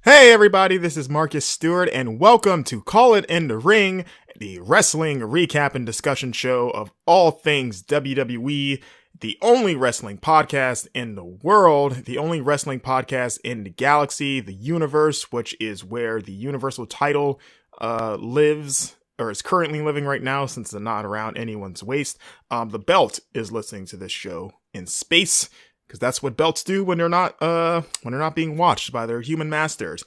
Hey everybody, this is Marcus Stewart, and welcome to Call It in the Ring, the wrestling recap and discussion show of all things WWE, the only wrestling podcast in the world, the only wrestling podcast in the galaxy, the universe, which is where the Universal title lives, or is currently living right now since it's not around anyone's waist. The belt is listening to this show in space, because that's what belts do when they're not being watched by their human masters.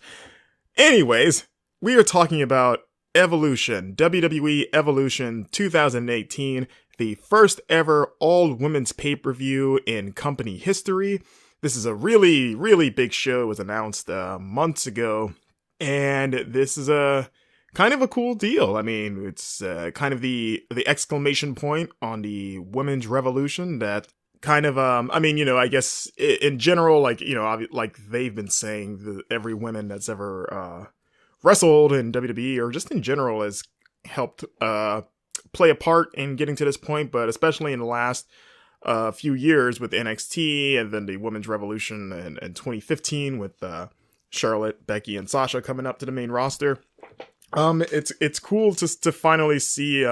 Anyways, we are talking about Evolution, WWE Evolution 2018, the first ever all-women's pay-per-view in company history. This is a really, really big show. It was announced months ago, and this is a kind of a cool deal. I mean, it's kind of the exclamation point on the women's revolution that kind of I guess in general, like they've been saying, every woman that's ever wrestled in WWE or just in general has helped play a part in getting to this point, but especially in the last few years with NXT and then the women's revolution in 2015 with Charlotte, Becky, and Sasha coming up to the main roster. It's cool to finally see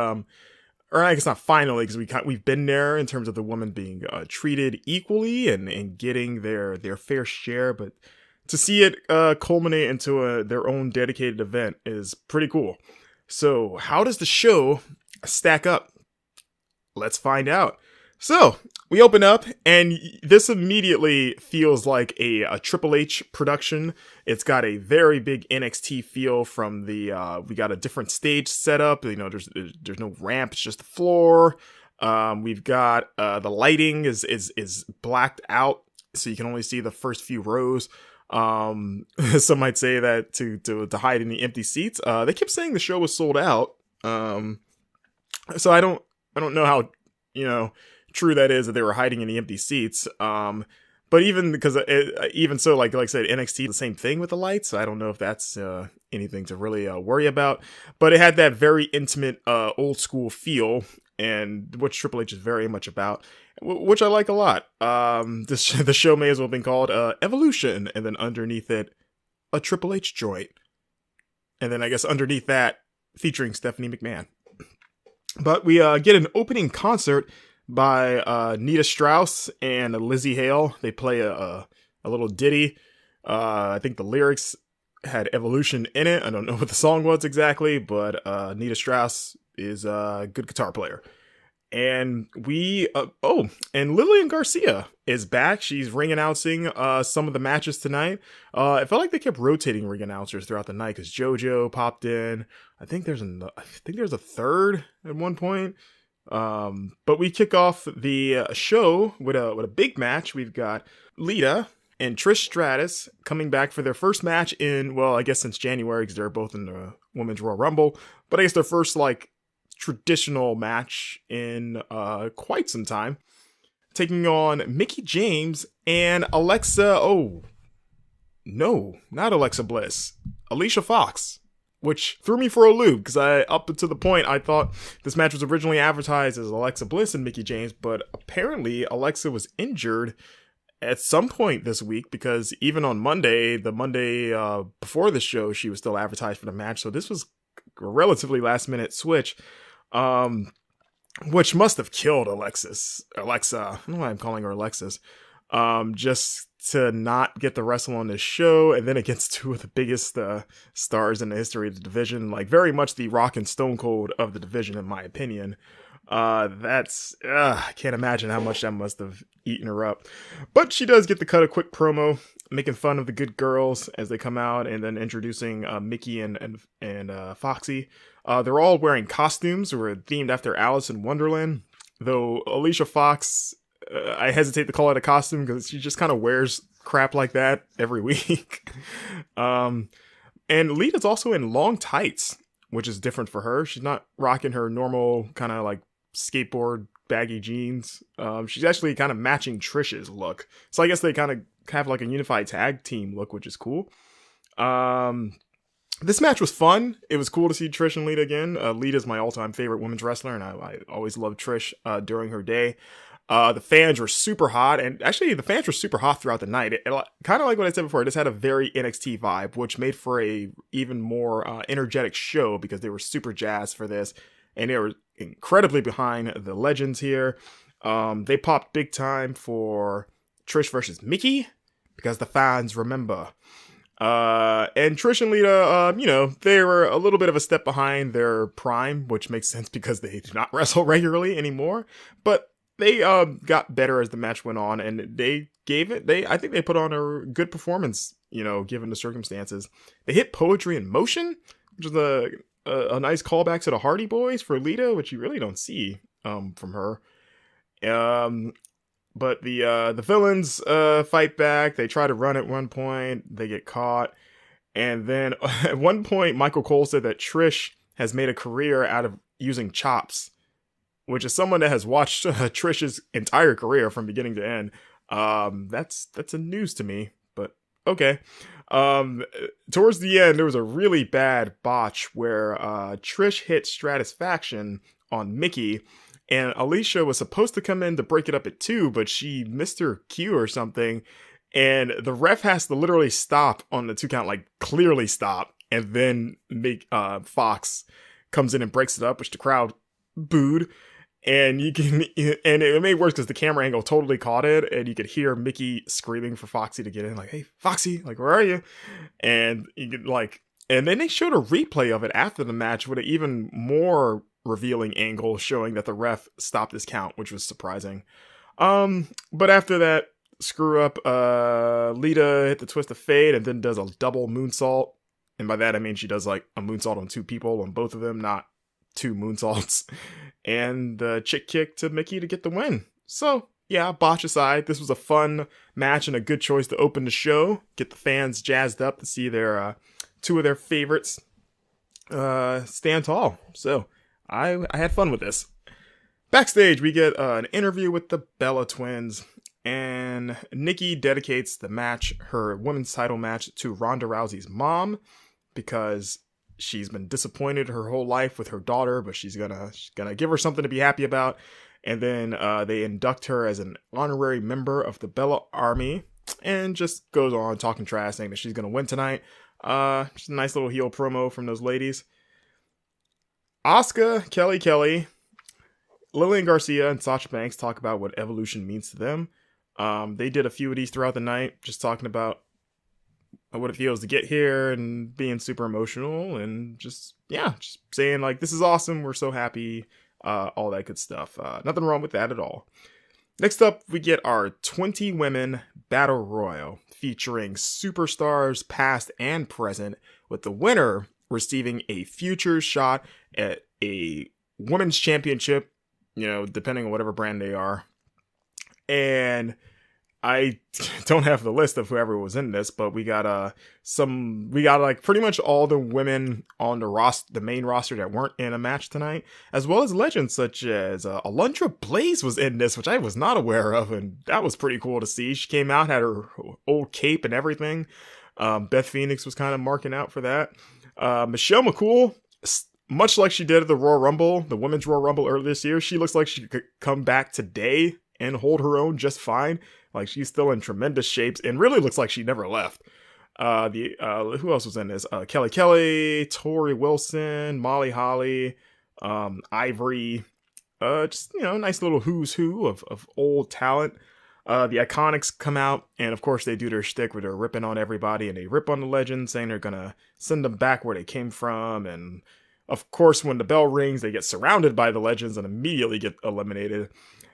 or I guess not finally, because we've been there in terms of the women being treated equally and getting their fair share, but to see it culminate into their own dedicated event is pretty cool. So how does the show stack up? Let's find out. So we open up, and this immediately feels like a Triple H production. It's got a very big NXT feel from the. We got a different stage setup. There's no ramp; it's just the floor. We've got the lighting is blacked out, so you can only see the first few rows. Some might say that to hide any empty seats. They kept saying the show was sold out. So I don't know how true that is that they were hiding in the empty seats. But even because even so, like I said, NXT the same thing with the lights. I don't know if that's anything to really worry about. But it had that very intimate, old school feel, and which Triple H is very much about, which I like a lot. The show may as well have been called Evolution, and then underneath it, a Triple H joint, and then I guess underneath that, featuring Stephanie McMahon. But we get an opening concert by Nita Strauss and Lizzie Hale. They play a little ditty. I think the lyrics had Evolution in it. I don't know what the song was exactly, but Nita Strauss is a good guitar player. And and Lillian Garcia is back. She's ring announcing some of the matches tonight. It felt like they kept rotating ring announcers throughout the night because JoJo popped in. I think there's a third at one point. But we kick off the show with a big match. We've got Lita and Trish Stratus coming back for their first match in, well, I guess since January, because they're both in the Women's Royal Rumble. But I guess their first traditional match in quite some time, taking on Mickie James and Alexa. Oh no, not Alexa Bliss, Alicia Fox. Which threw me for a loop, because up to the point I thought this match was originally advertised as Alexa Bliss and Mickie James, but apparently Alexa was injured at some point this week, because even on Monday, the Monday before the show, she was still advertised for the match. So this was a relatively last minute switch, which must have killed Alexa. I don't know why I'm calling her Alexis. Just to not get the wrestle on this show, and then against two of the biggest stars in the history of the division, like very much the Rock and Stone Cold of the division, in my opinion. I can't imagine how much that must have eaten her up. But she does get to cut a quick promo, making fun of the good girls as they come out, and then introducing Mickie and Foxy. They're all wearing costumes that were themed after Alice in Wonderland, though Alicia Fox, I hesitate to call it a costume because she just kind of wears crap like that every week. And Lita's also in long tights, which is different for her. She's not rocking her normal kind of like skateboard baggy jeans. She's actually kind of matching Trish's look. So I guess they kind of have like a unified tag team look, which is cool. This match was fun. It was cool to see Trish and Lita again. Lita's my all-time favorite women's wrestler, and I always loved Trish during her day. The fans were super hot, and actually the fans were super hot throughout the night. It kind of like what I said before, it just had a very NXT vibe, which made for a even more energetic show because they were super jazzed for this, and they were incredibly behind the legends here. They popped big time for Trish versus Mickey because the fans remember. And Trish and Lita, they were a little bit of a step behind their prime, which makes sense because they do not wrestle regularly anymore. But they got better as the match went on, and I think they put on a good performance, given the circumstances. They hit Poetry in Motion, which is a nice callback to the Hardy Boys for Lita, which you really don't see from her. But the villains fight back. They try to run at one point. They get caught. And then at one point, Michael Cole said that Trish has made a career out of using chops, which is someone that has watched Trish's entire career from beginning to end. That's a news to me, but okay. Towards the end, there was a really bad botch where Trish hit Stratisfaction on Mickey, and Alicia was supposed to come in to break it up at 2, but she missed her cue or something, and the ref has to literally stop on the 2 count, like clearly stop, and then Fox comes in and breaks it up, which the crowd booed. And it made worse because the camera angle totally caught it, and you could hear Mickey screaming for Foxy to get in, like, "Hey, Foxy, like, where are you?" And you could and then they showed a replay of it after the match with an even more revealing angle showing that the ref stopped this count, which was surprising. But after that screw up, Lita hit the Twist of Fate and then does a double moonsault, and by that I mean she does like a moonsault on 2 people, on both of them, not 2 moonsaults. And the chick kick to Mickey to get the win. So, yeah, botch aside, this was a fun match and a good choice to open the show. Get the fans jazzed up to see their 2 of their favorites stand tall. So, I had fun with this. Backstage, we get an interview with the Bella Twins. And Nikki dedicates the match, her women's title match, to Ronda Rousey's mom. Because she's been disappointed her whole life with her daughter, but she's gonna give her something to be happy about. And then they induct her as an honorary member of the Bella Army, and just goes on talking trash, saying that she's gonna win tonight. Just a nice little heel promo from those ladies. Asuka, Kelly, Lillian Garcia, and Sasha Banks talk about what evolution means to them. They did a few of these throughout the night, just talking about what it feels to get here and being super emotional and just saying like, this is awesome, we're so happy, all that good stuff. Nothing wrong with that at all. Next up, we get our 20 women battle royal featuring superstars past and present, with the winner receiving a future shot at a women's championship, depending on whatever brand they are. And I don't have the list of whoever was in this, but we got like pretty much all the women on the main roster that weren't in a match tonight, as well as legends such as Alundra Blaze was in this, which I was not aware of, and that was pretty cool to see. She came out, had her old cape and everything. Beth Phoenix was kind of marking out for that. Michelle McCool, much like she did at the Royal Rumble, the Women's Royal Rumble earlier this year, she looks like she could come back today and hold her own just fine. Like, she's still in tremendous shapes and really looks like she never left. Who else was in this? Kelly, Tori Wilson, Molly Holly, Ivory. Just, nice little who's who of old talent. The Iconics come out, and of course they do their shtick where they're ripping on everybody, and they rip on the legends, saying they're gonna send them back where they came from. And of course, when the bell rings, they get surrounded by the legends and immediately get eliminated.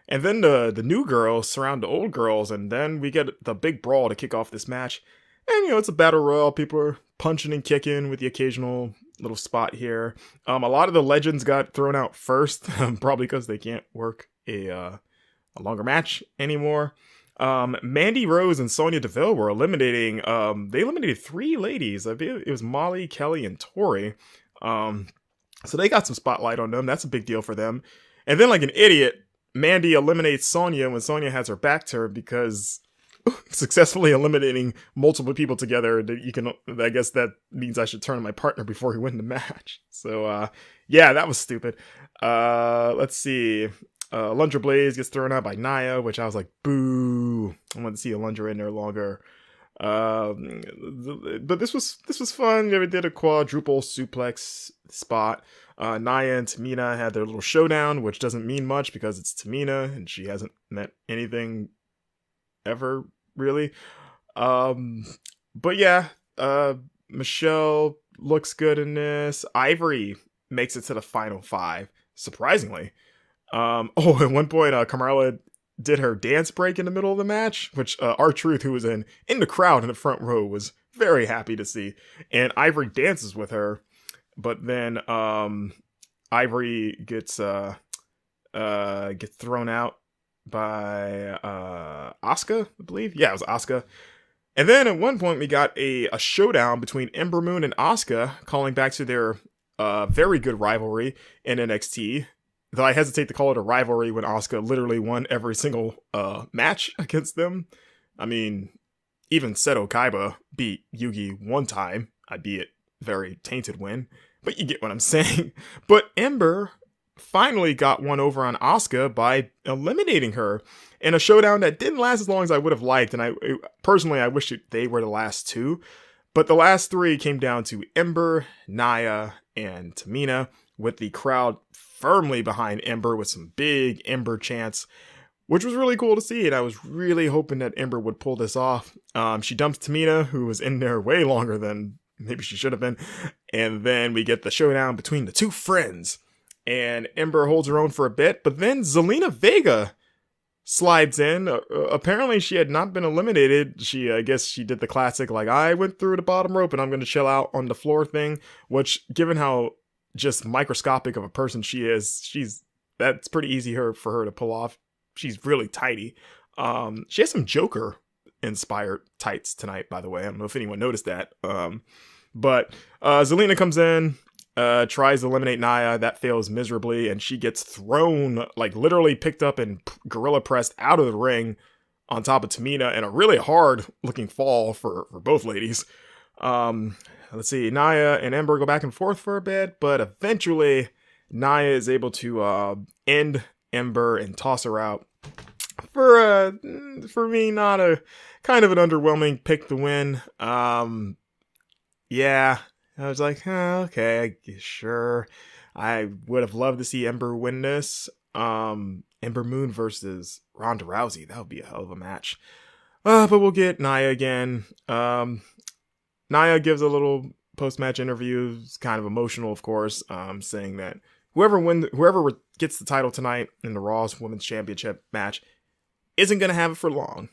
And then the new girls surround the old girls, and then we get the big brawl to kick off this match. And, it's a battle royal. People are punching and kicking with the occasional little spot here. A lot of the legends got thrown out first, probably because they can't work a longer match anymore. Mandy Rose and Sonya Deville were eliminating. They eliminated 3 ladies. I believe it was Molly, Kelly, and Tori. So they got some spotlight on them. That's a big deal for them. And then, like an idiot, Mandy eliminates Sonya when Sonya has her back to her, because successfully eliminating multiple people together, I guess that means I should turn to my partner before we win the match. So, that was stupid. Let's see. Alundra Blaze gets thrown out by Nia, which I was like, boo. I wanted to see Alundra in there longer. But this was fun. They did a quadruple suplex spot. Nia and Tamina had their little showdown, which doesn't mean much because it's Tamina and she hasn't meant anything ever really. But yeah, Michelle looks good in this. Ivory makes it to the final 5, surprisingly. At one point, Carmella did her dance break in the middle of the match, which R-Truth, who was in the crowd in the front row, was very happy to see. And Ivory dances with her, but then Ivory gets thrown out by Asuka, I believe. Yeah, it was Asuka. And then at one point we got a showdown between Ember Moon and Asuka, calling back to their very good rivalry in NXT. Though I hesitate to call it a rivalry when Asuka literally won every single match against them. I mean, even Seto Kaiba beat Yugi one time, albeit very tainted win. But you get what I'm saying. But Ember finally got one over on Asuka by eliminating her in a showdown that didn't last as long as I would have liked. And I wish they were the last 2. But the last 3 came down to Ember, Nia, and Tamina, with the crowd firmly behind Ember with some big Ember chants, which was really cool to see. And I was really hoping that Ember would pull this off. She dumps Tamina, who was in there way longer than maybe she should have been. And then we get the showdown between the 2 friends. And Ember holds her own for a bit, but then Zelina Vega slides in. Apparently she had not been eliminated. I guess she did the classic, like, I went through the bottom rope and I'm going to chill out on the floor thing, which, given how just microscopic of a person she is, that's pretty easy for her to pull off. She's really tidy. She has some Joker inspired tights tonight, by the way. I don't know if anyone noticed that. But Zelina comes in, tries to eliminate Nia. That fails miserably, and she gets thrown, like literally picked up and gorilla pressed out of the ring on top of Tamina in a really hard looking fall for both ladies. Let's see, Nia and Ember go back and forth for a bit, but eventually Nia is able to end Ember and toss her out. For me, not a kind of an underwhelming pick to win. Yeah, I was like, okay, sure. I would have loved to see Ember win this. Ember Moon versus Ronda Rousey. That would be a hell of a match. But we'll get Nia again. Nia gives a little post-match interview. It's kind of emotional, of course, saying that whoever gets the title tonight in the Raw's Women's Championship match isn't going to have it for long.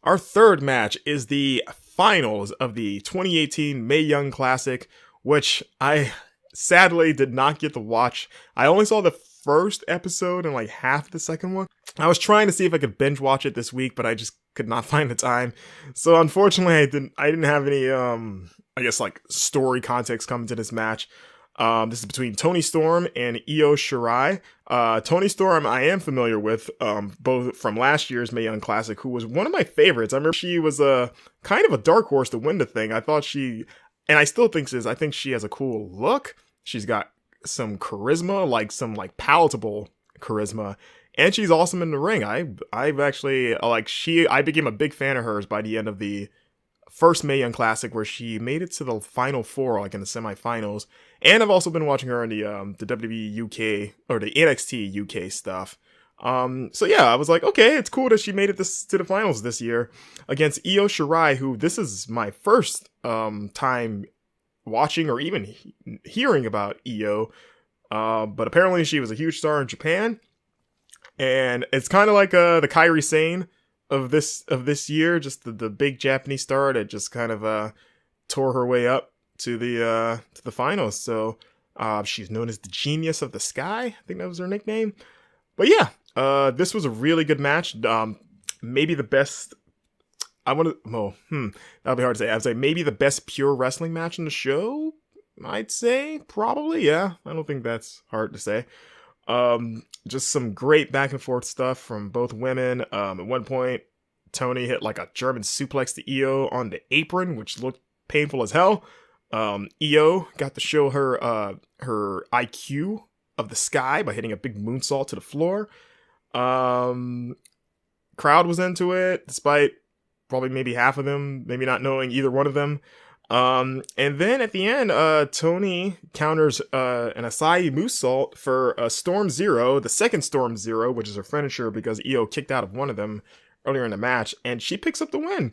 Our third match is the finals of the 2018 Mae Young Classic, which I sadly did not get to watch. I only saw the first episode and like half the second one. I was trying to see if I could binge watch it this week, but I just could not find the time. So unfortunately, I didn't have any I guess like story context coming to this match. This is between Toni Storm and Io Shirai. Toni Storm I am familiar with, both from last year's Mae Young Classic, who was one of my favorites. I remember she was kind of a dark horse to win the thing. I thought and I still think I think she has a cool look. She's got some charisma, like some like palatable charisma, and she's awesome in the ring. I've actually I became a big fan of hers by the end of the first Mae Young Classic, where she made it to the final 4, like in the semifinals. And I've also been watching her in the WWE UK or the NXT UK stuff. So yeah, I was like, okay, it's cool that she made it to the finals this year against Io Shirai, who this is my first time watching or even hearing about Io. But apparently she was a huge star in Japan, and it's kind of like the Kairi Sane of this year, just the big Japanese star that just kind of tore her way up to the finals. So she's known as the Genius of the Sky. I think that was her nickname. But yeah, this was a really good match. Maybe the best. That'll be hard to say. I'd say maybe the best pure wrestling match in the show. I'd say probably, yeah. I don't think that's hard to say. Just some great back and forth stuff from both women. At one point, Toni hit like a German suplex to Io on the apron, which looked painful as hell. Io got to show her IQ of the sky by hitting a big moonsault to the floor. Crowd was into it, despite probably maybe half of them maybe not knowing either one of them. And then at the end, Tony counters an Asai moonsault for Storm Zero, the second Storm Zero, which is her finisher because Io kicked out of one of them earlier in the match, and she picks up the win,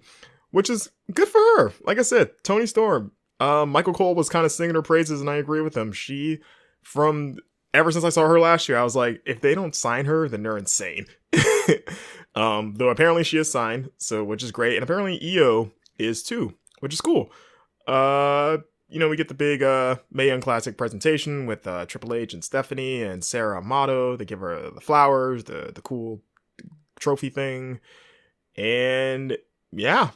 which is good for her. Like I said, Tony Storm. Michael Cole was kind of singing her praises, and I agree with him. Ever since I saw her last year, I was like, if they don't sign her, then they're insane. Though apparently she is signed, which is great, and apparently Io is too, which is cool. We get the big Mae Young Classic presentation with Triple H and Stephanie and Sarah Amato. They give her the flowers, the cool trophy thing, and yeah,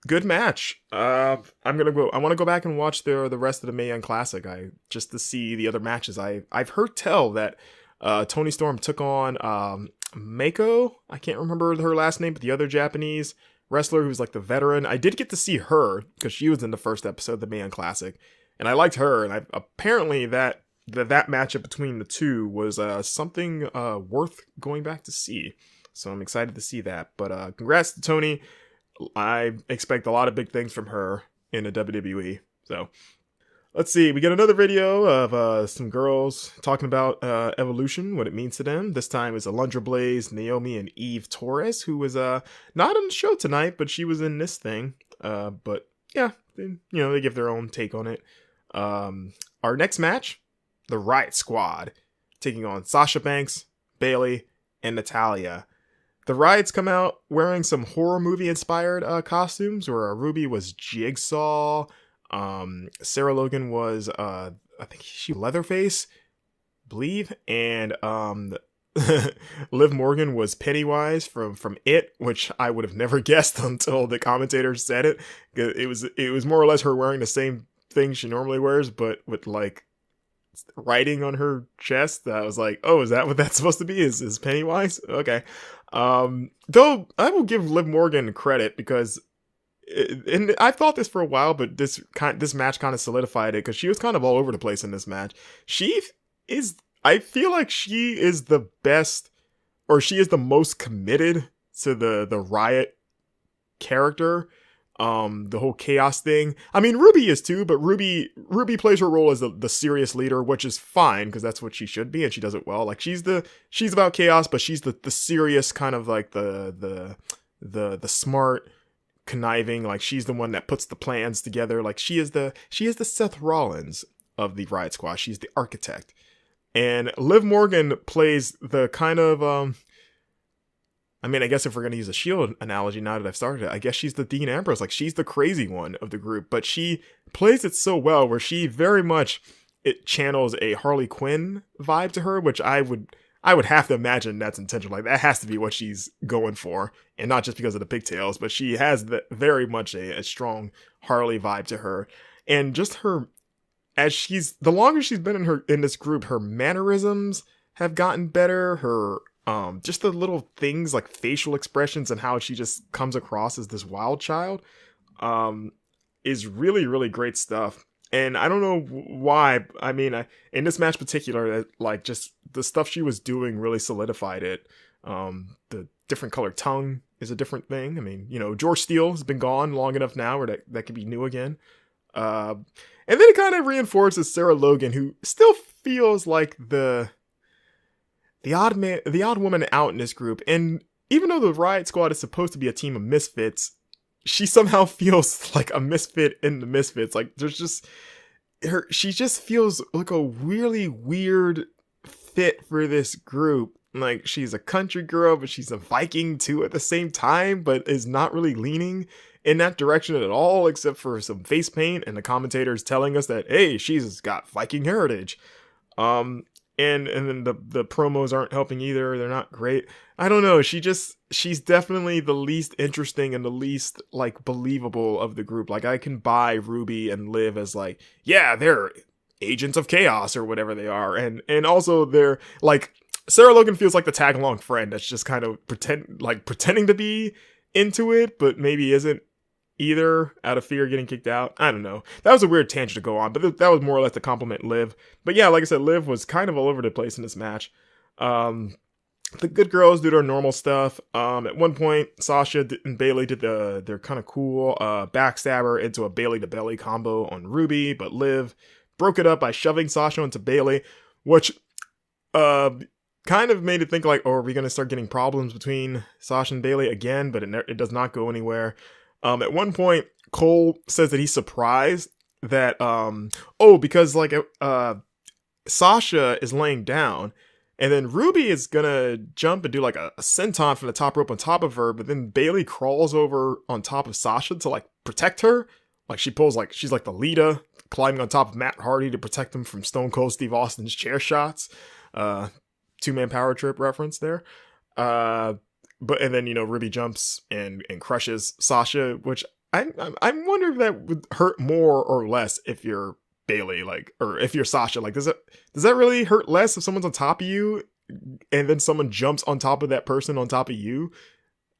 good match. I want to go back and watch the rest of the Mae Young Classic. Just to see the other matches. I've heard tell that Tony Storm took on Mako. I can't remember her last name, but the other Japanese wrestler who's like the veteran. I did get to see her because she was in the first episode of the Mae Young Classic, and I liked her. And apparently that matchup between the two was something worth going back to see. So I'm excited to see that. But congrats to Tony. I expect a lot of big things from her in the WWE. So let's see. We get another video of some girls talking about Evolution, what it means to them. This time is Alundra Blaze, Naomi, and Eve Torres, who was not on the show tonight, but she was in this thing. But yeah, they give their own take on it. Our next match, the Riot Squad, taking on Sasha Banks, Bayley, and Natalya. The Riots come out wearing some horror movie inspired costumes, where Ruby was Jigsaw. Sarah Logan was I think she Leatherface, believe, and Liv Morgan was Pennywise from It, which I would have never guessed until the commentators said it. It was more or less her wearing the same thing she normally wears, but with like writing on her chest. I was like, oh, is that what that's supposed to be? Is Pennywise? Okay. Though I will give Liv Morgan credit because, and I've thought this for a while, but this match kind of solidified it because she was kind of all over the place in this match. I feel like she is the best, or she is the most committed to the Riot character. The whole chaos thing. I mean, Ruby is too, but Ruby plays her role as the serious leader, which is fine because that's what she should be, and she does it well. Like she's about chaos, but she's the serious kind of like the smart, conniving. Like she's the one that puts the plans together. Like she is the Seth Rollins of the Riot Squad. She's the architect, and Liv Morgan plays the kind of I guess if we're going to use a Shield analogy now that I've started it, I guess she's the Dean Ambrose. Like, she's the crazy one of the group, but she plays it so well where she very much, it channels a Harley Quinn vibe to her, which I would have to imagine that's intentional. Like, that has to be what she's going for, and not just because of the pigtails, but she has very much a strong Harley vibe to her. And just her, the longer she's been in this group, her mannerisms have gotten better, her just the little things like facial expressions and how she just comes across as this wild child is really, really great stuff. And I don't know why. I mean, in this match particular, like just the stuff she was doing really solidified it. The different colored tongue is a different thing. I mean, George Steele has been gone long enough now where that could be new again. And then it kind of reinforces Sarah Logan, who still feels like the odd woman out in this group. And even though the Riot Squad is supposed to be a team of misfits, she somehow feels like a misfit in the misfits. Like she just feels like a really weird fit for this group. Like she's a country girl, but she's a Viking too at the same time, but is not really leaning in that direction at all, except for some face paint and the commentators telling us that, hey, she's got Viking heritage. And then the promos aren't helping either. They're not great. I don't know. She's definitely the least interesting and the least like believable of the group. Like I can buy Ruby and Liv as like, yeah, they're agents of chaos or whatever they are. And also they're like, Sarah Logan feels like the tag along friend that's just kind of pretending to be into it, but maybe isn't either out of fear of getting kicked out. I don't know. That was a weird tangent to go on, but that was more or less to compliment Liv. But yeah, like I said, Liv was kind of all over the place in this match. The good girls do their normal stuff. At one point, Sasha and Bayley did their kind of cool backstabber into a Bayley to belly combo on Ruby, but Liv broke it up by shoving Sasha into Bayley, which kind of made it think like, oh, are we going to start getting problems between Sasha and Bayley again? But it does not go anywhere. At one point, Cole says that he's surprised that, because like Sasha is laying down, and then Ruby is gonna jump and do like a senton from the top rope on top of her, but then Bayley crawls over on top of Sasha to like protect her. Like she's like the Lita climbing on top of Matt Hardy to protect him from Stone Cold Steve Austin's chair shots. Two-man power trip reference there. And then, Ruby jumps and crushes Sasha, which I wonder if that would hurt more or less if you're Bayley, like, or if you're Sasha. Like, does that really hurt less if someone's on top of you and then someone jumps on top of that person on top of you?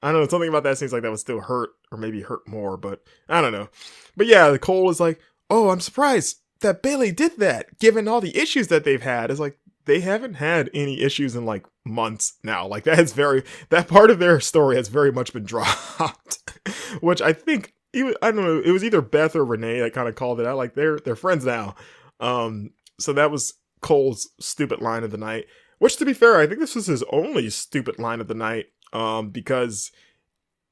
I don't know, something about that seems like that would still hurt, or maybe hurt more, but I don't know. But yeah, Cole is like, oh, I'm surprised that Bayley did that, given all the issues that they've had. It's like, they haven't had any issues in like months now. Like that part of their story has very much been dropped, which I think, I don't know, it was either Beth or Renee that kind of called it out. Like they're friends now. So that was Cole's stupid line of the night, which, to be fair, I think this was his only stupid line of the night. Because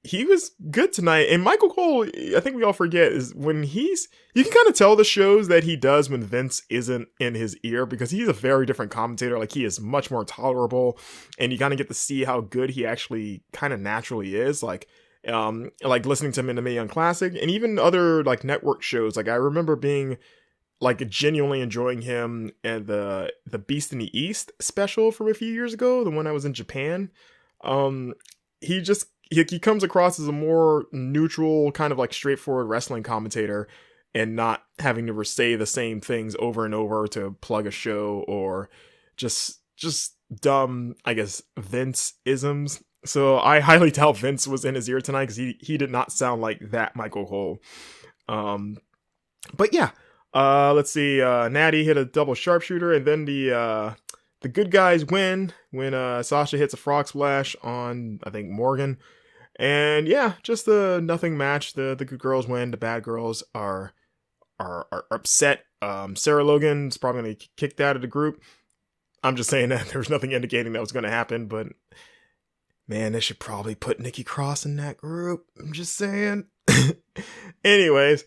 he was good tonight. And Michael Cole, I think we all forget, is when you can kind of tell the shows that he does when Vince isn't in his ear, because he's a very different commentator. Like, he is much more tolerable, and you kind of get to see how good he actually kind of naturally is. Like listening to him in the Mae Young Classic and even other like network shows. Like, I remember being like genuinely enjoying him and the Beast in the East special from a few years ago, the one I was in Japan. He comes across as a more neutral, kind of like straightforward wrestling commentator, and not having to say the same things over and over to plug a show, or just dumb, I guess, Vince isms. So I highly doubt Vince was in his ear tonight, because he did not sound like that Michael Cole. But yeah, let's see. Natty hit a double sharpshooter, and then the good guys win when Sasha hits a frog splash on, I think, Morgan. And yeah, just a nothing match. The good girls win. The bad girls are upset. Sarah Logan's probably going to get kicked out of the group. I'm just saying that there's nothing indicating that was going to happen, but man, they should probably put Nikki Cross in that group. I'm just saying. Anyways,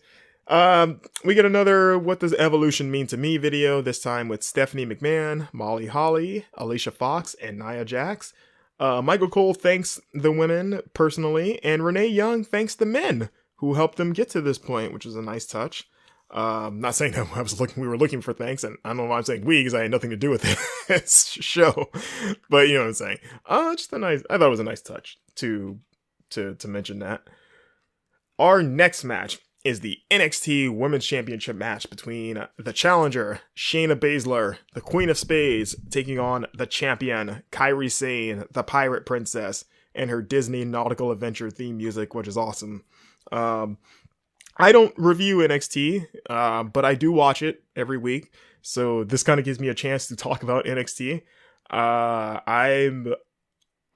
we get another What Does Evolution Mean to Me video, this time with Stephanie McMahon, Molly Holly, Alicia Fox, and Nia Jax. Michael Cole thanks the women personally, and Renee Young thanks the men who helped them get to this point, which is a nice touch. Not saying that we were looking for thanks, and I don't know why I'm saying we, because I had nothing to do with this show, but you know what I'm saying. I thought it was a nice touch to mention that. Our next match is the NXT Women's Championship match between the challenger, Shayna Baszler, the Queen of Spades, taking on the champion, Kairi Sane, the Pirate Princess, and her Disney Nautical Adventure theme music, which is awesome. I don't review NXT, but I do watch it every week, so this kind of gives me a chance to talk about NXT.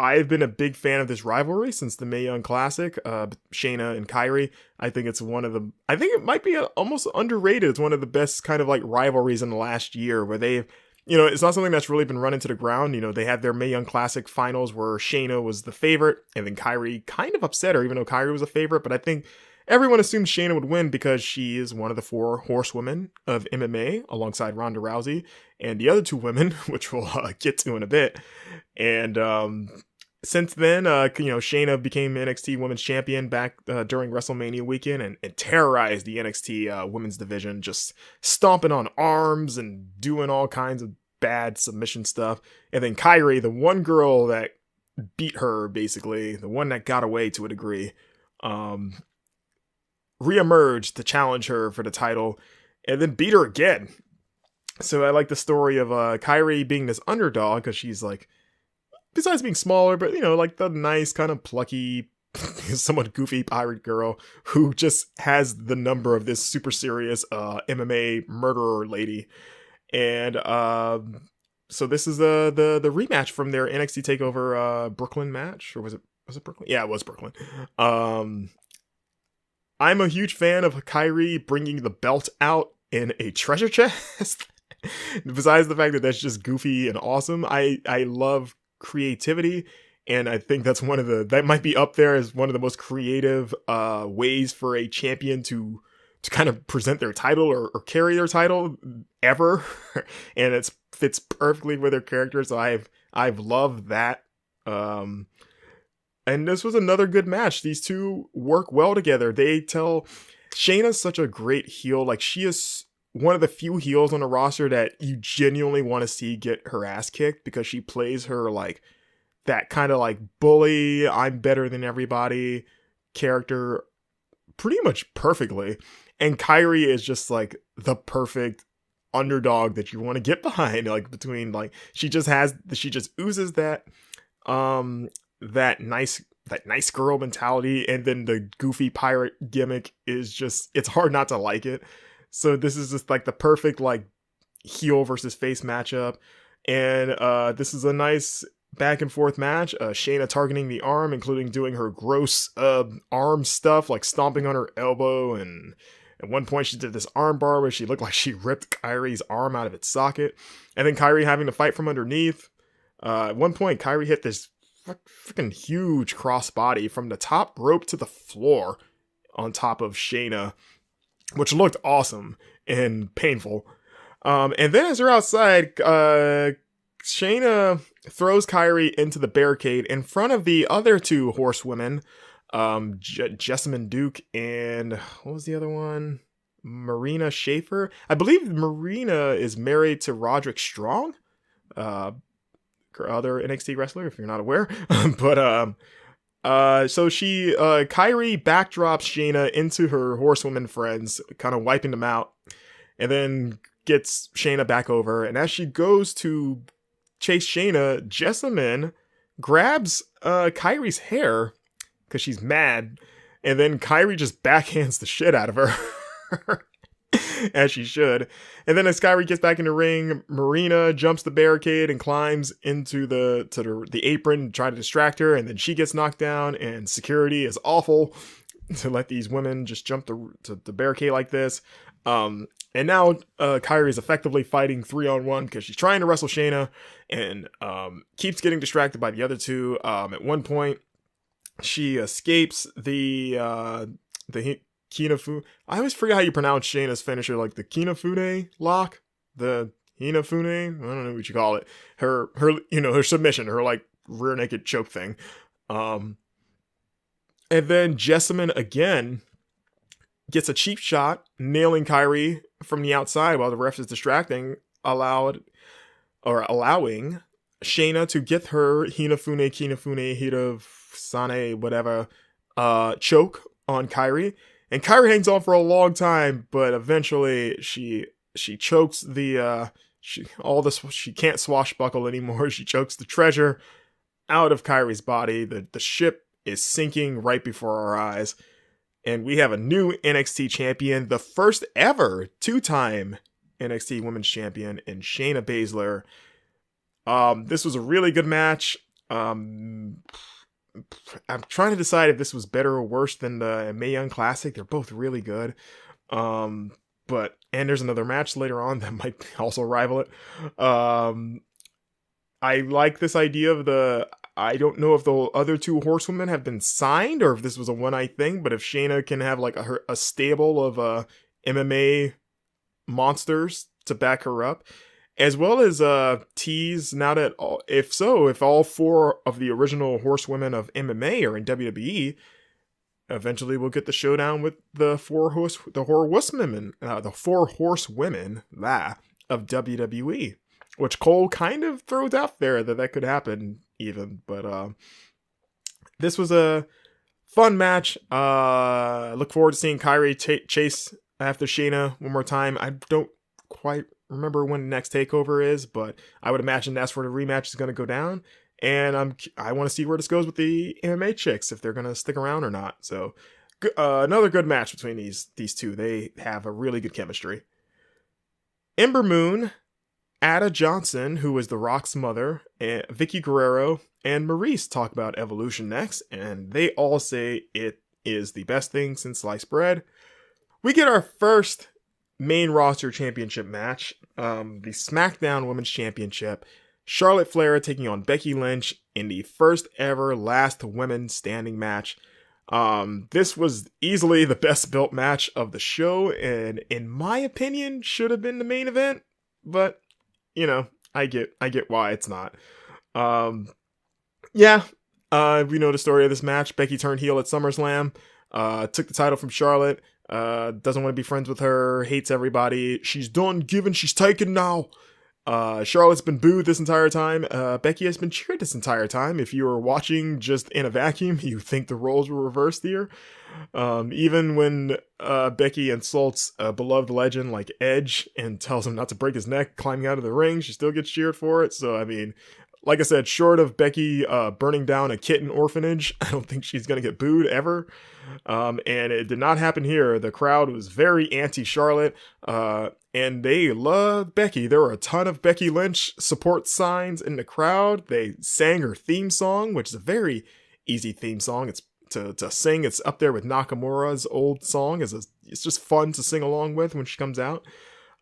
I've been a big fan of this rivalry since the Mae Young Classic, Shayna and Kairi. I think it might be almost underrated. It's one of the best kind of like rivalries in the last year, where they've, it's not something that's really been run into the ground. They had their Mae Young Classic finals where Shayna was the favorite, and then Kairi kind of upset her, even though Kairi was a favorite. But I think everyone assumed Shayna would win because she is one of the 4 horsewomen of MMA, alongside Ronda Rousey and the other 2 women, which we'll get to in a bit. And since then, Shayna became NXT Women's Champion back during WrestleMania weekend, and terrorized the NXT Women's division, just stomping on arms and doing all kinds of bad submission stuff. And then Kairi, the one girl that beat her, basically, the one that got away to a degree, reemerged to challenge her for the title, and then beat her again. So I like the story of Kairi being this underdog, because she's like, besides being smaller, but like the nice kind of plucky somewhat goofy pirate girl who just has the number of this super serious MMA murderer lady. And so this is the rematch from their NXT Takeover Brooklyn match, or was it Brooklyn? Yeah, it was Brooklyn. I'm a huge fan of Kairi bringing the belt out in a treasure chest. Besides the fact that that's just goofy and awesome, I love creativity, and I think that's that might be up there as one of the most creative ways for a champion to kind of present their title or carry their title ever. And it fits perfectly with their character, so I've loved that. And this was another good match. These two work well together. Shayna's such a great heel. Like, she is one of the few heels on the roster that you genuinely want to see get her ass kicked, because she plays her like that kind of like bully, I'm better than everybody character pretty much perfectly. And Kairi is just like the perfect underdog that you want to get behind. Like, between like, she just oozes that that nice girl mentality, and then the goofy pirate gimmick is just, it's hard not to like it. So this is just like the perfect like heel versus face matchup. And this is a nice back and forth match. Shayna targeting the arm, including doing her gross arm stuff, like stomping on her elbow, and at one point she did this arm bar where she looked like she ripped Kairi's arm out of its socket. And then Kairi having to fight from underneath. At one point Kairi hit this freaking huge crossbody from the top rope to the floor on top of Shayna, which looked awesome and painful. And then as they're outside, Shayna throws Kairi into the barricade in front of the other two horsewomen, Jessamine Duke and what was the other one? Marina Schaefer. I believe Marina is married to Roderick Strong, other NXT wrestler, if you're not aware. But so Kairi backdrops Shayna into her horsewoman friends, kind of wiping them out, and then gets Shayna back over. And as she goes to chase Shayna, Jessamine grabs Kairi's hair because she's mad, and then Kairi just backhands the shit out of her. As she should. And then as Kairi gets back in the ring, Marina jumps the barricade and climbs into the apron to try to distract her, and then she gets knocked down, and security is awful to let these women just jump the barricade like this. And now Kairi is effectively fighting 3-on-1 because she's trying to wrestle Shayna, and keeps getting distracted by the other two. At one point, she escapes the Kinafune. I always forget how you pronounce Shayna's finisher, like the Kinafune lock, the Hinafune. I don't know what you call it. Her submission, her like rear naked choke thing. And then Jessamine again gets a cheap shot, nailing Kairi from the outside while the ref is distracting, allowing Shayna to get her Kinafune, Hirafune, whatever, choke on Kairi. And Kairi hangs on for a long time, but eventually she chokes she can't swashbuckle anymore. She chokes the treasure out of Kairi's body. The ship is sinking right before our eyes. And we have a new NXT champion, the first ever 2-time NXT Women's Champion in Shayna Baszler. This was a really good match. I'm trying to decide if this was better or worse than the Mae Young Classic. They're both really good. And there's another match later on that might also rival it. I like this idea of I don't know if the other two horsewomen have been signed or if this was a one-night thing, but if Shayna can have like a stable of MMA monsters to back her up, as well as tease now that if all 4 of the original horsewomen of MMA are in WWE, eventually we'll get the showdown with the 4 horsewomen of WWE, which Cole kind of throws out there that could happen even. But this was a fun match. Look forward to seeing Kairi chase after Shayna one more time. I don't quite remember when the next takeover is, but I would imagine that's where the rematch is going to go down. And I want to see where this goes with the MMA chicks, if they're gonna stick around or not. So another good match between these two. They have a really good chemistry. Ember Moon, Ada Johnson, who is The Rock's mother, and Vicky Guerrero, and Maurice talk about Evolution next, and they all say it is the best thing since sliced bread. We get our first main roster championship match, the SmackDown Women's Championship. Charlotte Flair taking on Becky Lynch in the first ever last women standing match. This was easily the best built match of the show, and in my opinion, should have been the main event, but you know, I get why it's not. We know the story of this match. Becky turned heel at SummerSlam, took the title from Charlotte, doesn't want to be friends with her, hates everybody. She's done giving, she's taken now. Charlotte's been booed this entire time. Becky has been cheered this entire time. If you were watching just in a vacuum, you think the roles were reversed here. Even when Becky insults a beloved legend like Edge and tells him not to break his neck climbing out of the ring, she still gets cheered for it. So, I mean, like I said, short of Becky burning down a kitten orphanage, I don't think she's going to get booed ever. And it did not happen here. The crowd was very anti-Charlotte, and they loved Becky. There were a ton of Becky Lynch support signs in the crowd. They sang her theme song, which is a very easy theme song. It's to sing. It's up there with Nakamura's old song. It's just fun to sing along with when she comes out.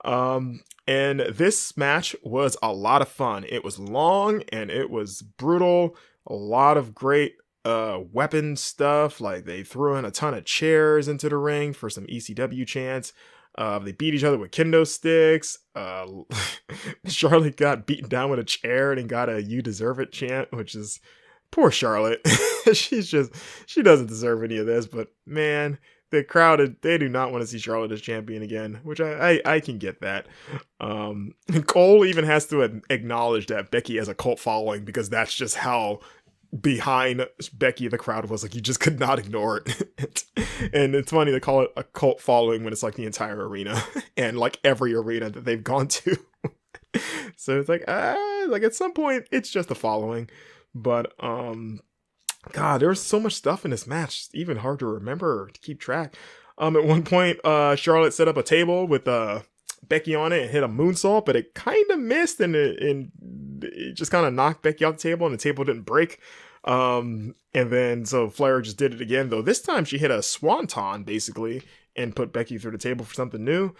And this match was a lot of fun. It was long and it was brutal. A lot of great weapon stuff. Like they threw in a ton of chairs into the ring for some ECW chants. They beat each other with kendo sticks. Charlotte got beaten down with a chair and got a "You deserve it" chant, which is poor Charlotte. She doesn't deserve any of this, but man, the crowd, they do not want to see Charlotte as champion again, which I can get that. Cole even has to acknowledge that Becky has a cult following, because that's just how behind Becky the crowd was. Like, you just could not ignore it. And it's funny to call it a cult following when it's like the entire arena and like every arena that they've gone to. So it's like at some point it's just a following. But God, there was so much stuff in this match. It's even hard to remember, to keep track. At one point, Charlotte set up a table with Becky on it and hit a moonsault, but it kind of missed, and it just kind of knocked Becky off the table, and the table didn't break. And then so Flair just did it again, though this time she hit a swanton basically and put Becky through the table for something new.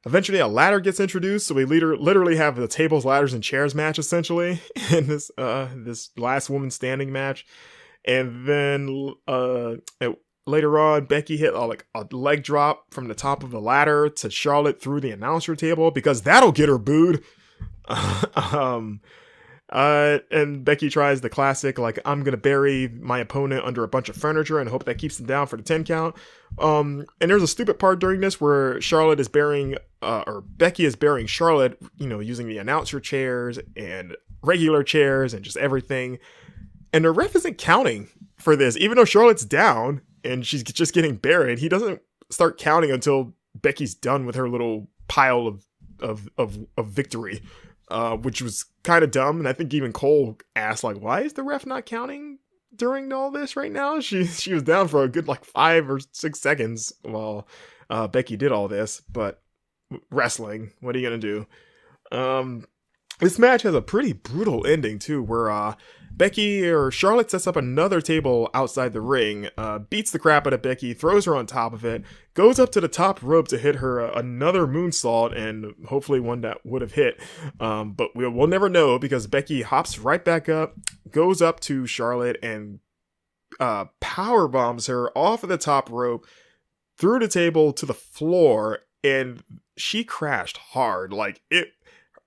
Eventually a ladder gets introduced, so we literally have the tables, ladders, and chairs match essentially in this last woman standing match. And then later on, Becky hit a leg drop from the top of the ladder to Charlotte through the announcer table, because that'll get her booed. And Becky tries the classic, like, I'm gonna bury my opponent under a bunch of furniture and hope that keeps them down for the 10 count. And there's a stupid part during this where Charlotte is burying, or Becky is burying Charlotte, using the announcer chairs and regular chairs and just everything. And the ref isn't counting for this, even though Charlotte's down and she's just getting buried. He doesn't start counting until Becky's done with her little pile of victory, which was kind of dumb. And I think even Cole asked, like, why is the ref not counting during all this right now? She was down for a good 5 or 6 seconds while Becky did all this. But wrestling, what are you gonna do? This match has a pretty brutal ending too, where Charlotte sets up another table outside the ring, beats the crap out of Becky, throws her on top of it, goes up to the top rope to hit her another moonsault, and hopefully one that would have hit. But we'll never know, because Becky hops right back up, goes up to Charlotte, and power bombs her off of the top rope, through the table to the floor, and she crashed hard.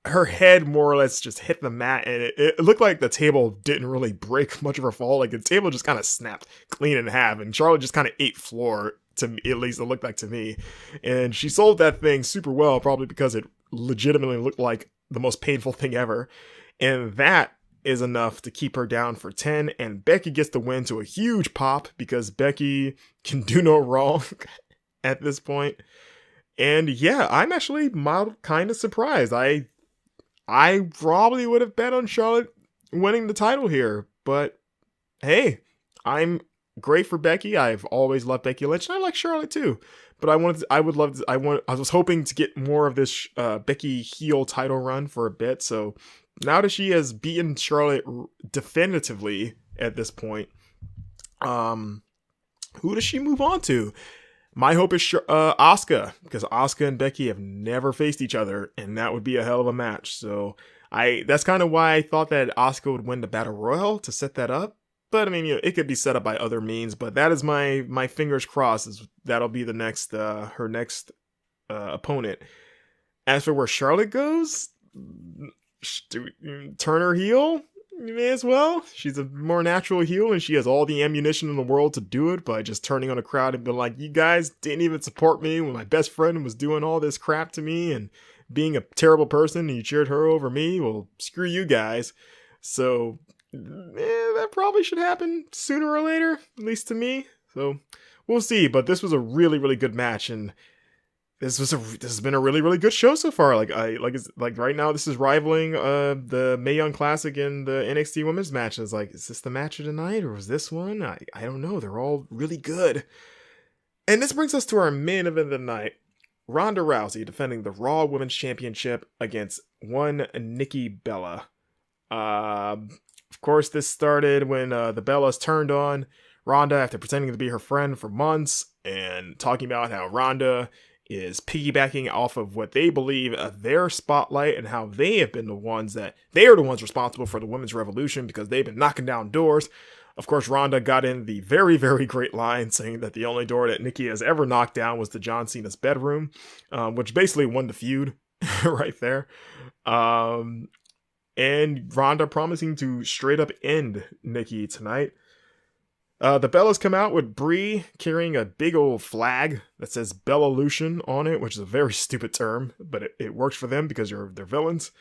Her head more or less just hit the mat, and it looked like the table didn't really break much of her fall. Like, the table just kind of snapped clean in half, and Charlotte just kind of ate floor, to me, at least it looked like to me. And she sold that thing super well, probably because it legitimately looked like the most painful thing ever. And that is enough to keep her down for 10, and Becky gets the win to a huge pop, because Becky can do no wrong at this point. And yeah, I'm actually kind of surprised. I probably would have bet on Charlotte winning the title here. But hey, I'm great for Becky. I've always loved Becky Lynch, and I like Charlotte too. But I was hoping to get more of this Becky heel title run for a bit. So now that she has beaten Charlotte definitively at this point, who does she move on to? My hope is Asuka, because Asuka and Becky have never faced each other, and that would be a hell of a match. So that's kind of why I thought that Asuka would win the Battle Royal to set that up. But I mean, it could be set up by other means. But that is my fingers crossed. That'll be the next her next opponent. As for where Charlotte goes, turn her heel. You may as well. She's a more natural heel, and she has all the ammunition in the world to do it by just turning on a crowd and being like, "You guys didn't even support me when my best friend was doing all this crap to me and being a terrible person, and you cheered her over me. Well, screw you guys." So that probably should happen sooner or later, at least to me. So we'll see. But this was a really, really good match, and this has been a really, really good show so far. Like right now, this is rivaling the Mae Young Classic and the NXT Women's match. It's like, is this the match of the night, or was this one? I don't know. They're all really good. And this brings us to our main event of the night: Ronda Rousey defending the Raw Women's Championship against one Nikki Bella. Of course, this started when the Bellas turned on Ronda after pretending to be her friend for months and talking about how Ronda is piggybacking off of what they believe their spotlight, and how they have been the ones responsible for the women's revolution because they've been knocking down doors. Of course, Ronda got in the very, very great line saying that the only door that Nikki has ever knocked down was the John Cena's bedroom, which basically won the feud right there. And Ronda promising to straight up end Nikki tonight. The Bellas come out with Brie carrying a big old flag that says Bellalution on it, which is a very stupid term, but it works for them because they're villains.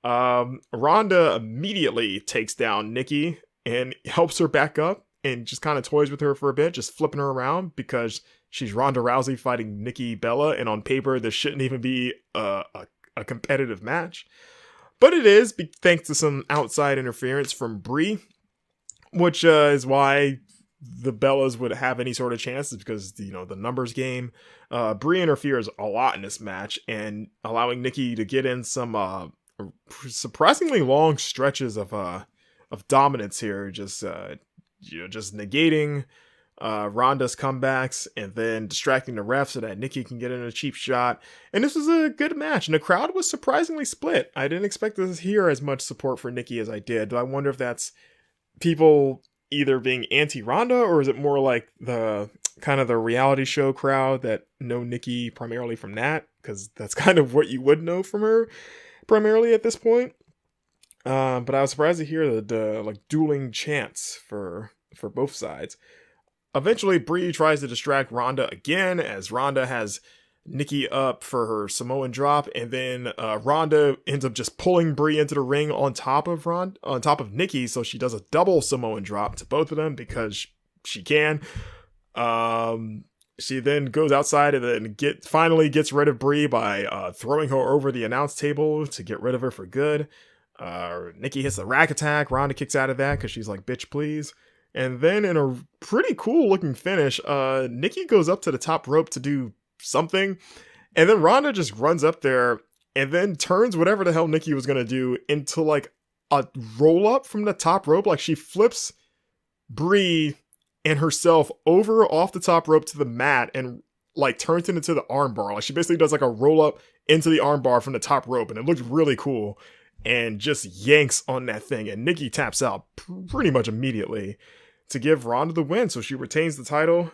Ronda immediately takes down Nikki and helps her back up and just kind of toys with her for a bit, just flipping her around because she's Ronda Rousey fighting Nikki Bella, and on paper this shouldn't even be a competitive match. But it is, thanks to some outside interference from Brie, which is why the Bellas would have any sort of chances, because, the numbers game. Brie interferes a lot in this match, and allowing Nikki to get in some surprisingly long stretches of dominance here, just negating Ronda's comebacks and then distracting the ref so that Nikki can get in a cheap shot. And this was a good match, and the crowd was surprisingly split. I didn't expect to hear as much support for Nikki as I did. I wonder if that's people either being anti-Ronda, or is it more like the kind of the reality show crowd that know Nikki primarily from that, because that's kind of what you would know from her primarily at this point. But I was surprised to hear the like dueling chants for both sides. Eventually, Brie tries to distract Ronda again, as Ronda has Nikki up for her Samoan drop, and then Ronda ends up just pulling Brie into the ring on top of Nikki, so she does a double Samoan drop to both of them because she can. She then goes outside and then finally gets rid of Brie by throwing her over the announce table to get rid of her for good. Nikki hits the rack attack. Ronda kicks out of that because she's like, "Bitch, please." And then in a pretty cool looking finish, Nikki goes up to the top rope to do something, and then Ronda just runs up there and then turns whatever the hell Nikki was gonna do into like a roll up from the top rope. Like, she flips Brie and herself over off the top rope to the mat and like turns it into the armbar. Like, she basically does like a roll up into the armbar from the top rope, and it looked really cool, and just yanks on that thing, and Nikki taps out pretty much immediately to give Ronda the win, so she retains the title.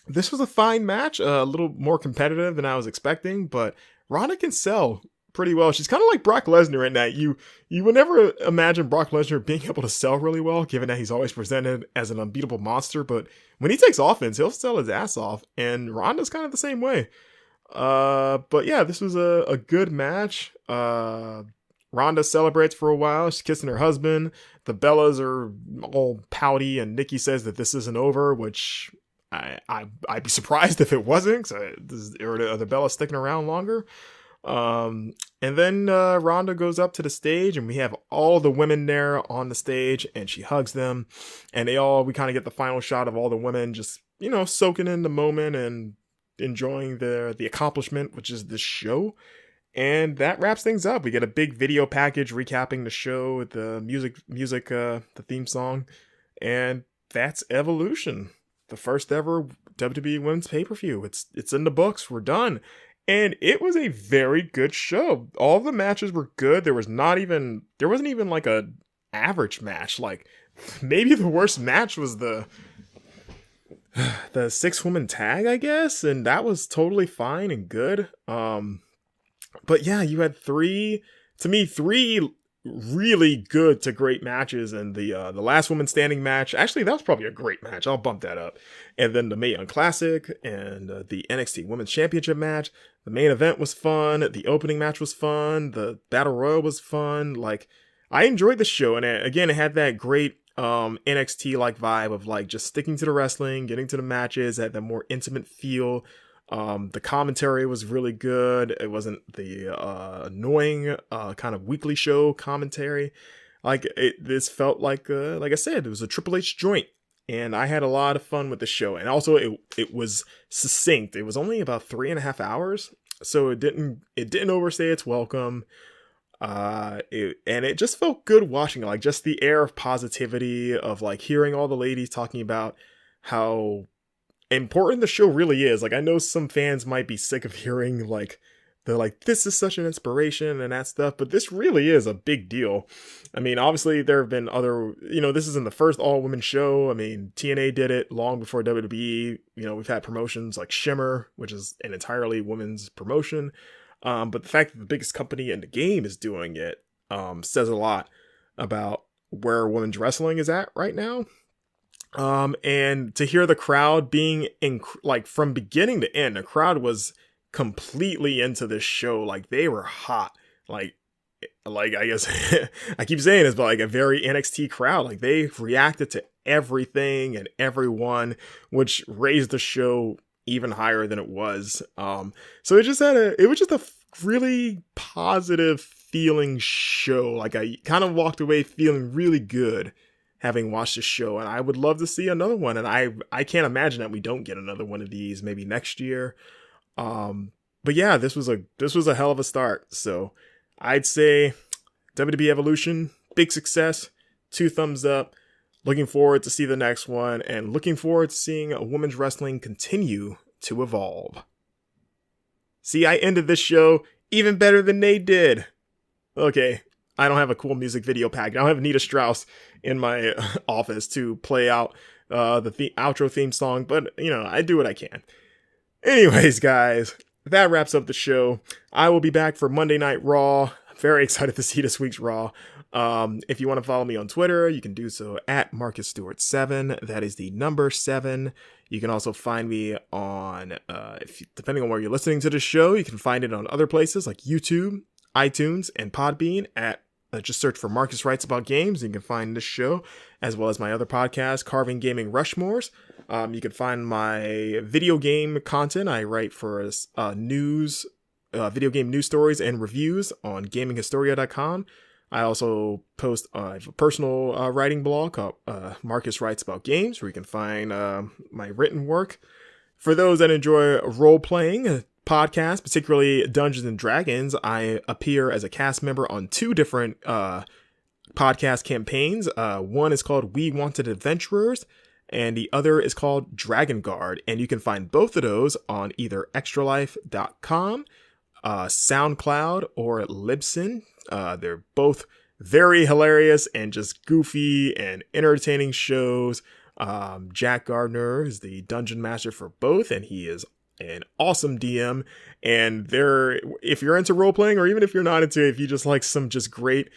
This was a fine match, a little more competitive than I was expecting, but Ronda can sell pretty well. She's kind of like Brock Lesnar in that you would never imagine Brock Lesnar being able to sell really well, given that he's always presented as an unbeatable monster, but when he takes offense, he'll sell his ass off, and Ronda's kind of the same way. But yeah, this was a good match. Ronda celebrates for a while. She's kissing her husband. The Bellas are all pouty, and Nikki says that this isn't over, which I'd be surprised if it wasn't. Are the Bellas sticking around longer? And then Ronda goes up to the stage, and we have all the women there on the stage, and she hugs them, and we kind of get the final shot of all the women just, soaking in the moment and enjoying the accomplishment, which is this show. And that wraps things up. We get a big video package recapping the show with the music, the theme song, and that's Evolution, the first ever WWE Women's pay-per-view. It's in the books. We're done. And it was a very good show. All the matches were good. There wasn't even like a average match. Like, maybe the worst match was the 6-woman tag, I guess, and that was totally fine and good. But yeah, you had three really good to great matches, and the last woman standing match, actually that was probably a great match. I'll bump that up. And then the Mae Young Classic and the NXT Women's Championship match. The main event was fun. The opening match was fun. The Battle Royal was fun. Like, I enjoyed the show, and it had that great NXT like vibe of like just sticking to the wrestling, getting to the matches, had that more intimate feel. The commentary was really good. It wasn't the annoying kind of weekly show commentary. Like, this felt like I said, it was a Triple H joint, and I had a lot of fun with the show. And also, it was succinct. It was only about 3.5 hours, so it didn't overstay its welcome. And it just felt good watching it. Like, just the air of positivity of like hearing all the ladies talking about how important the show really is. Like, I know some fans might be sick of hearing like they're like, this is such an inspiration and that stuff, but this really is a big deal. I mean, obviously there have been other, this isn't the first all-women show. I mean, TNA did it long before WWE. We've had promotions like Shimmer, which is an entirely women's promotion. But the fact that the biggest company in the game is doing it says a lot about where women's wrestling is at right now. And to hear the crowd being like from beginning to end, the crowd was completely into this show. Like, they were hot. Like I guess I keep saying this, but like a very NXT crowd. Like, they reacted to everything and everyone, which raised the show even higher than it was. So it was just a really positive feeling show. Like, I kind of walked away feeling really good having watched the show, and I would love to see another one. And I can't imagine that we don't get another one of these maybe next year. But yeah, this was a hell of a start. So I'd say WWE Evolution, big success, 2 thumbs up. Looking forward to see the next one, and looking forward to seeing women's wrestling continue to evolve. See, I ended this show even better than they did. Okay, I don't have a cool music video pack. I don't have Nita Strauss in my office to play out the outro theme song, but I do what I can. Anyways, guys, that wraps up the show. I will be back for Monday Night Raw. I'm very excited to see this week's Raw. If you want to follow me on Twitter, you can do so at MarcusStewart7. That is the number 7. You can also find me on, depending on where you're listening to the show, you can find it on other places like YouTube, iTunes, and Podbean at just search for Marcus Writes About Games. You can find this show as well as my other podcast, Carving Gaming Rushmores. You can find my video game content. I write for video game news stories and reviews on gaminghistoria.com. I also post a personal writing blog called Marcus Writes About Games, where you can find my written work. For those that enjoy role-playing podcasts, particularly Dungeons and Dragons, I appear as a cast member on 2 different podcast campaigns. One is called We Wanted Adventurers, and the other is called Dragon Guard. And you can find both of those on either extralife.com, SoundCloud, or Libsyn. They're both very hilarious and just goofy and entertaining shows. Jack Gardner is the dungeon master for both, and he is an awesome DM. And if you're into role playing, or even if you're not into it, if you just like some just great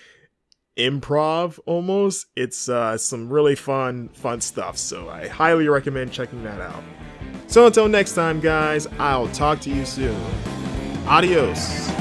improv almost, it's some really fun stuff. So I highly recommend checking that out. So until next time, guys, I'll talk to you soon. Adios.